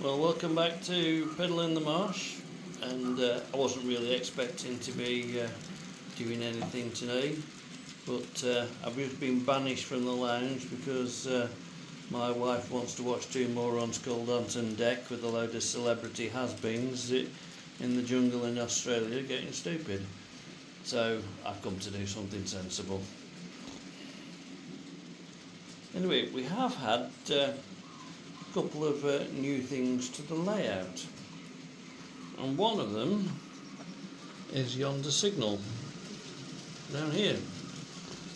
Well, welcome back to Piddle in the Marsh, and I wasn't really expecting to be doing anything today, but I've just been banished from the lounge because my wife wants to watch two morons called on deck with a load of celebrity has-beens in the jungle in Australia getting stupid. So I've come to do something sensible. Anyway, we have had a couple of new things to the layout, and one of them is yonder signal down here,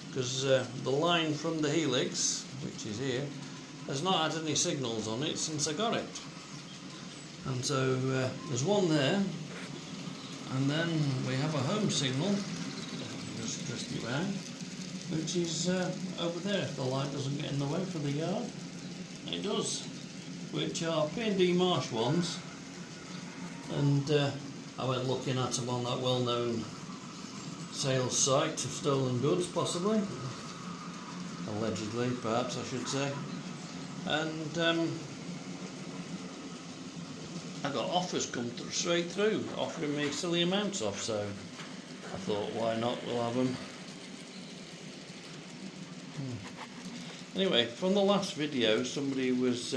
because the line from the helix, which is here, has not had any signals on it since I got it. And so there's one there, and then we have a home signal, just twist it round, which is over there if the light doesn't get in the way for the yard. It does, which are P&D Marsh ones, and I went looking at them on that well-known sales site of stolen goods, possibly, allegedly, perhaps I should say, and I got offers come straight through offering me silly amounts off, so I thought, why not, we'll have them. Anyway, from the last video somebody was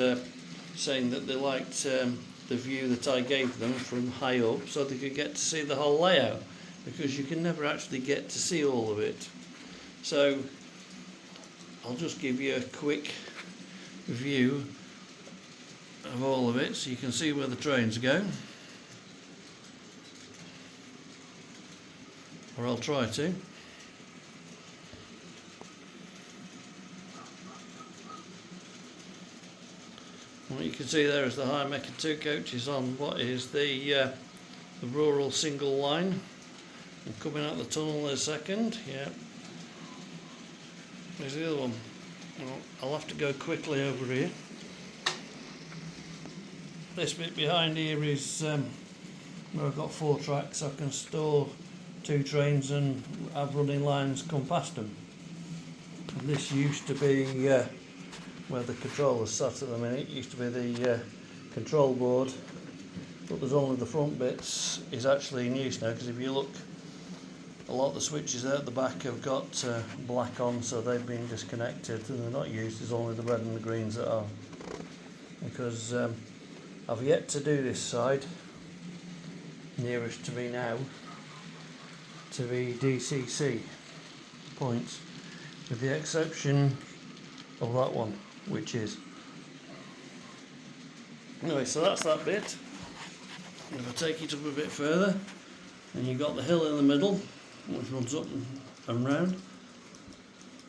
saying that they liked the view that I gave them from high up, so they could get to see the whole layout, because you can never actually get to see all of it. So I'll just give you a quick view of all of it so you can see where the trains go, or I'll try to. What you can see there is the High Mecca 2 coaches on what is the rural single line. I'm coming out the tunnel in a second. Yeah. There's the other one. Well, I'll have to go quickly over here. This bit behind here is where I've got 4 tracks. I can store 2 trains and have running lines come past them. And this used to be where the controller sat at the minute. It used to be the control board, but there's only the front bits is actually in use now, because if you look, a lot of the switches there at the back have got black on, so they've been disconnected and they're not used. There's only the red and the greens that are, because I've yet to do this side nearest to me now to be DCC points, with the exception of that one, which is. Anyway, so that's that bit. If I take it up a bit further, and you've got the hill in the middle, which runs up and round.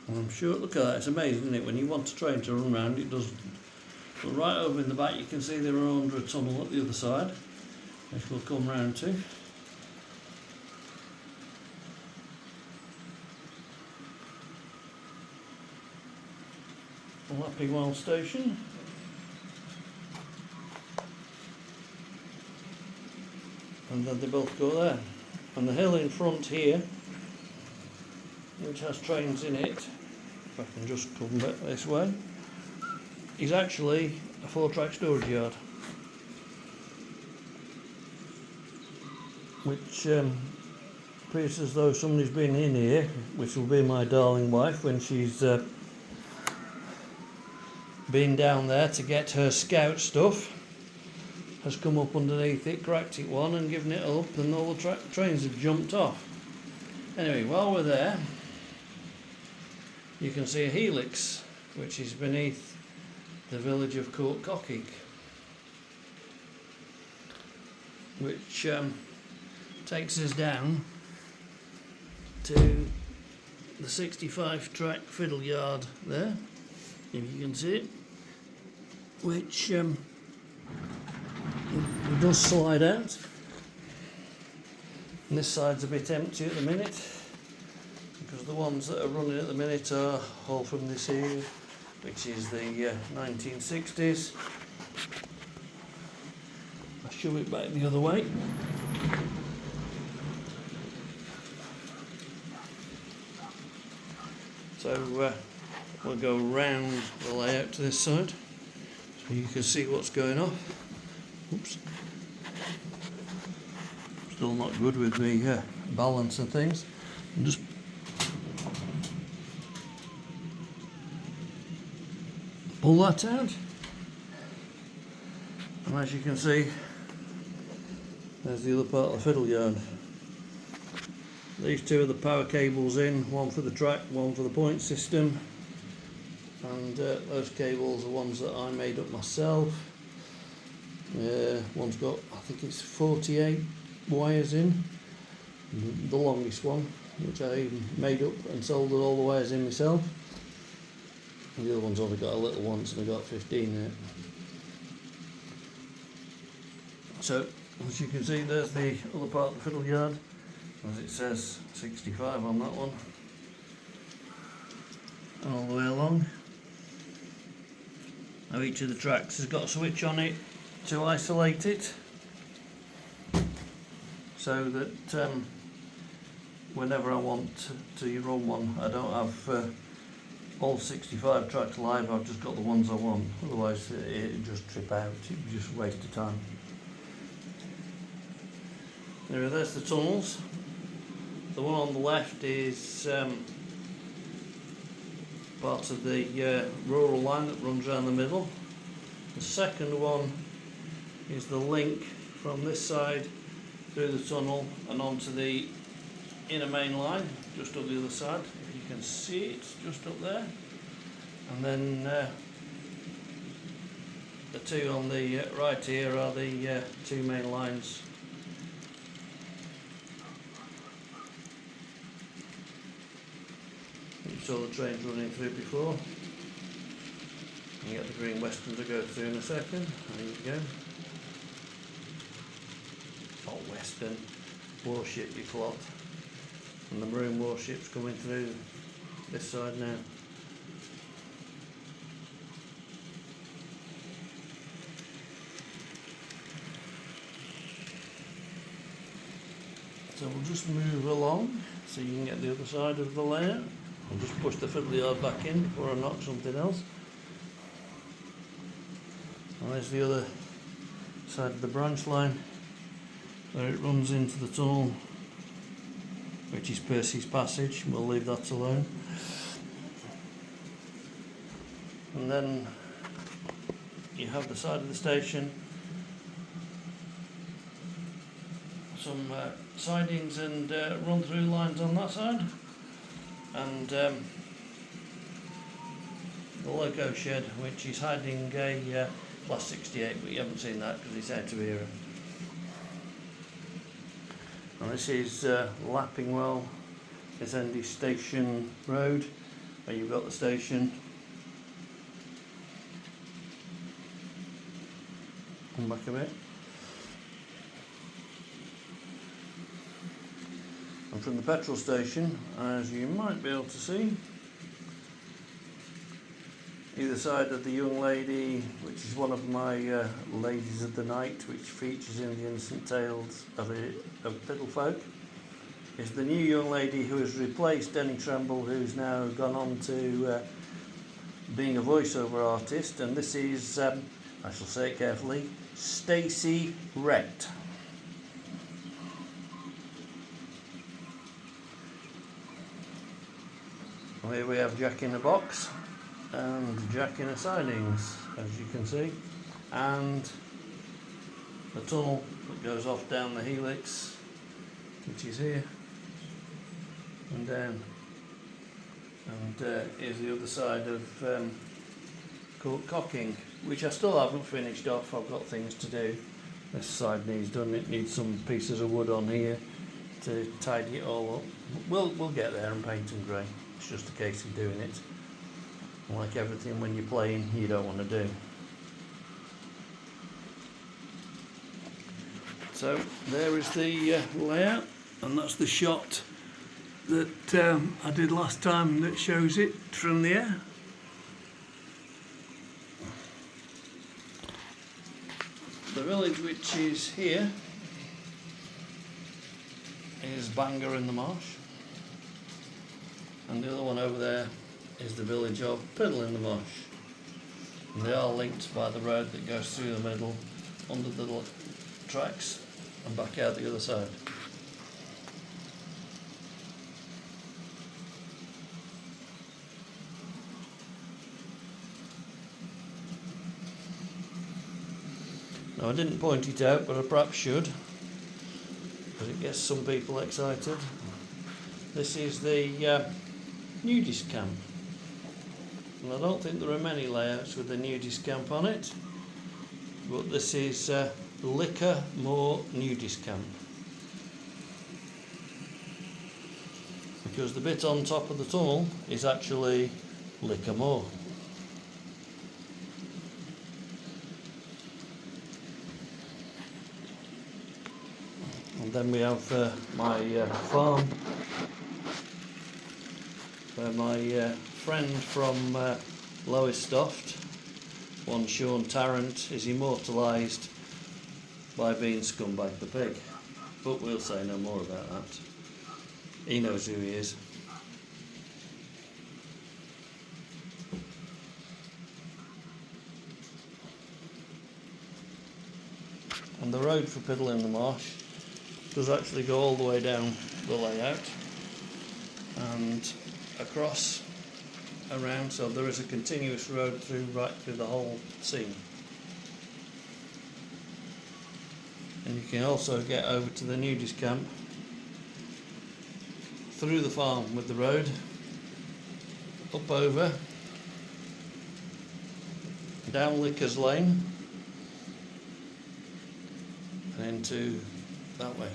And I'm sure, look at that, it's amazing, isn't it? When you want a train to run round, it doesn't. But right over in the back, you can see they're under a tunnel at the other side, which we'll come round to. Lappingwell station, and then they both go there. And the hill in front here, which has trains in it, if I can just come back this way, is actually a 4-track storage yard, which appears as though somebody's been in here, which will be my darling wife when she's been down there to get her scout stuff, has come up underneath it, cracked it one and given it up, and all the trains have jumped off. Anyway, while we're there, you can see a helix which is beneath the village of Courtcockig, which takes us down to the 65-track Fiddle yard there, if you can see it, which it does slide out. And this side's a bit empty at the minute, because the ones that are running at the minute are all from this here, which is the 1960s. I'll shove it back the other way. So we'll go round the layout to this side, so you can see what's going on. Oops. Still not good with the balance and things. And just pull that out. And as you can see, there's the other part of the fiddle yard. These two are the power cables in, one for the track, one for the point system. And those cables are ones that I made up myself. One's got, I think it's 48 wires in, the longest one, which I made up and soldiered all the wires in myself. And the other one's only got a little one, so I've got 15 in it. So, as you can see, there's the other part of the fiddle yard, as it says 65 on that one, and all the way along. Now each of the tracks has got a switch on it to isolate it, so that whenever I want to run one, I don't have all 65 tracks live. I've just got the ones I want, otherwise it'd just trip out, it'd be just a waste of time. There's the tunnels. The one on the left is part of the rural line that runs around the middle. The second one is the link from this side through the tunnel and onto the inner main line, just up the other side. If you can see it, just up there. And then the two on the right here are the two main lines. You saw the trains running through before. You get the Green Western to go through in a second. There you go. Oh, Western warship, you clot. And the maroon warship's coming through this side now. So we'll just move along so you can get the other side of the layout. I'll just push the fiddle yard back in before I knock something else. And there's the other side of the branch line where it runs into the tunnel, which is Percy's Passage. We'll leave that alone. And then you have the side of the station, some sidings and run-through lines on that side, and the loco shed, which is hiding a Class 68, but you haven't seen that because it's out of era. And this is Lappingwell, this end is Station Road, where you've got the station. Come back a bit. And from the petrol station, as you might be able to see, either side of the young lady, which is one of my ladies of the night, which features in the Innocent Tales of Fiddle Folk, is the new young lady who has replaced Denny Tremble, who's now gone on to being a voiceover artist, and this is, I shall say it carefully, Stacey Rhett. Well, here we have Jack in a Box and Jack in a Sidings, as you can see, and the tunnel that goes off down the helix, which is here and down, and here's the other side of Court Cocking, which I still haven't finished off. I've got things to do. This side needs done. It needs some pieces of wood on here to tidy it all up. We'll get there and paint and grey. It's just a case of doing it. Like everything when you're playing, you don't want to do. So there is the layout, and that's the shot that I did last time that shows it from the air. The village which is here is Bangor in the Marsh, and the other one over there is the village of Piddle in the Marsh. And they are linked by the road that goes through the middle under the tracks and back out the other side. Now I didn't point it out, but I perhaps should, because it gets some people excited. This is the nudist camp, and I don't think there are many layouts with a nudist camp on it, but this is Liquor More Nudist Camp, because the bit on top of the tunnel is actually Liquor More. And then we have my farm, where my friend from Lowestoft, one Sean Tarrant, is immortalised by being Scumbag the Pig. But we'll say no more about that. He knows who he is. And the road for Piddle in the Marsh does actually go all the way down the layout and across, around, so there is a continuous road through right through the whole scene. And you can also get over to the nudist camp through the farm with the road, up over, down Liquors Lane and into that way.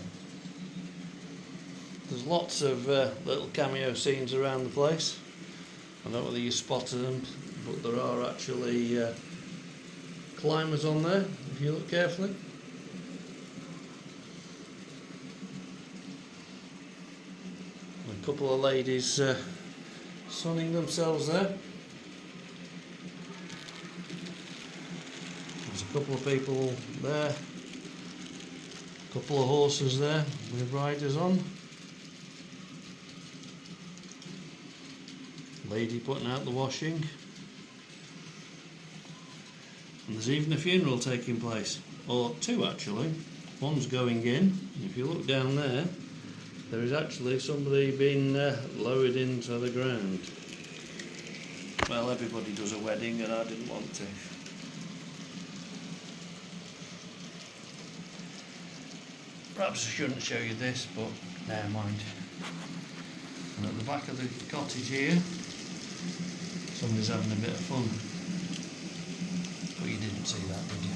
There's lots of little cameo scenes around the place. I don't know whether you spotted them, but there are actually climbers on there if you look carefully. And a couple of ladies sunning themselves there. There's a couple of people there. A couple of horses there with riders on. Lady putting out the washing. And there's even a funeral taking place, or two actually. One's going in, and if you look down there, there is actually somebody being lowered into the ground. Well, everybody does a wedding and I didn't want to. Perhaps I shouldn't show you this, but never mind. And at the back of the cottage here, somebody's having a bit of fun. But you didn't see that, did you?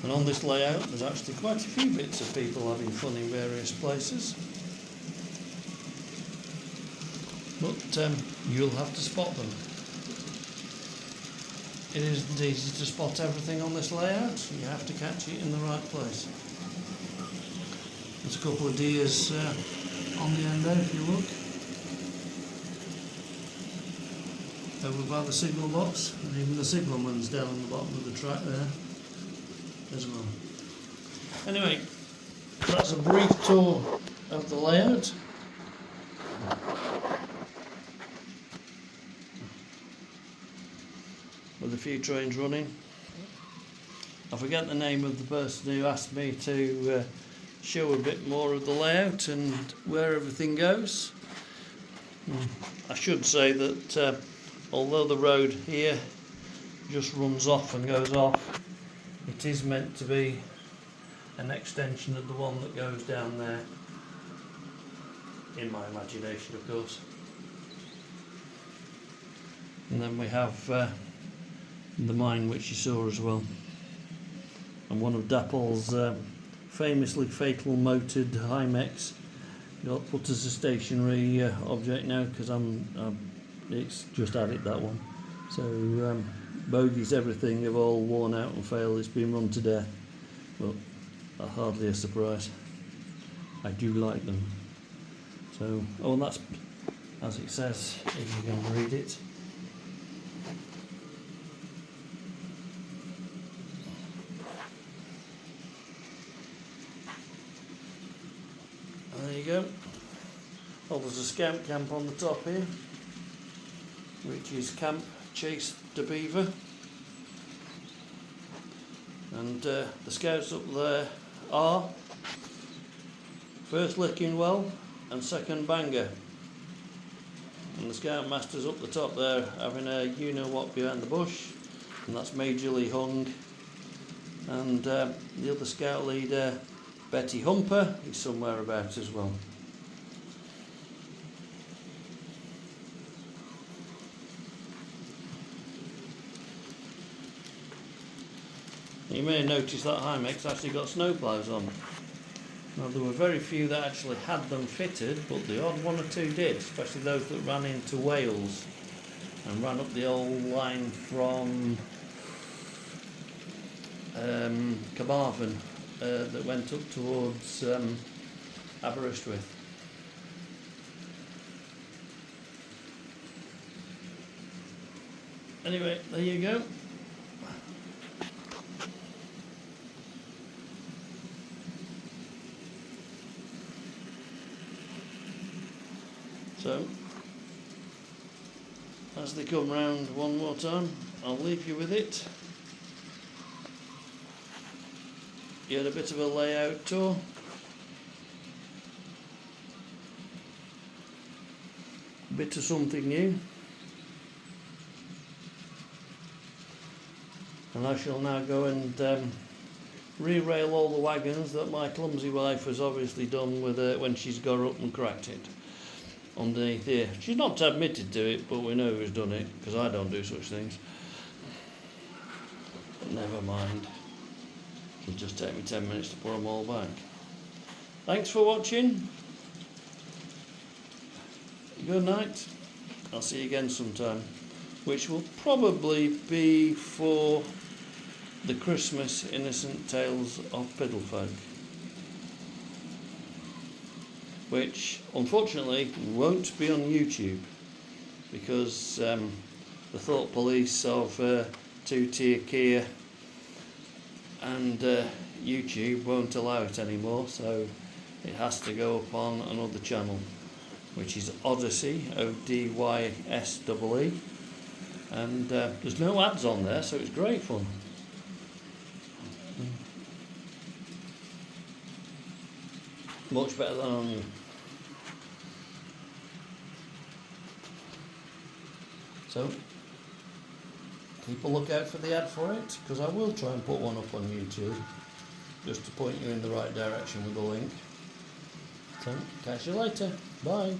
And on this layout there's actually quite a few bits of people having fun in various places. But you'll have to spot them. It isn't easy to spot everything on this layout. You have to catch it in the right place. There's a couple of deers on the end there if you look. Over by the signal box, and even the signalman's down on the bottom of the track there as well. Anyway, that's a brief tour of the layout. With a few trains running. I forget the name of the person who asked me to show a bit more of the layout and where everything goes. I should say that although the road here just runs off and goes off, it is meant to be an extension of the one that goes down there, in my imagination of course. And then we have the mine which you saw as well, and one of Dapple's famously fatal motored Hymex got put as a stationary object now because it's just added that one. So bogies, everything have all worn out and failed. It's been run to death, but that's hardly a surprise. I do like them. So, oh, and that's as it says if you can read it. There you go. Oh, there's a scout camp on the top here. which is Camp Chase the Beaver. And the scouts up there are first licking well and second banger. And the scoutmaster's up the top there having a you-know-what behind the bush, and that's majorly hung. And the other scout leader, Betty Humper, is somewhere about as well. You may have noticed that Hymex actually got snowplows on. Now, there were very few that actually had them fitted, but the odd one or two did, especially those that ran into Wales and ran up the old line from Carmarthen that went up towards Aberystwyth. Anyway, there you go. So, as they come round one more time, I'll leave you with it. You had a bit of a layout tour. A bit of something new. And I shall now go and re-rail all the wagons that my clumsy wife has obviously done with when she's got up and cracked it. Underneath here. She's not admitted to it, but we know who's done it, because I don't do such things. But never mind. It'll just take me 10 minutes to put them all back. Thanks for watching. Good night. I'll see you again sometime, which will probably be for the Christmas Innocent Tales of Piddle Folk, which unfortunately won't be on YouTube because the thought police of two-tier Kia and YouTube won't allow it anymore, so it has to go up on another channel, which is Odyssey, ODYSEE, and there's no ads on there, so it's great fun. Much better than on you. So, keep a lookout for the ad for it, because I will try and put one up on YouTube, just to point you in the right direction with the link. So, catch you later. Bye.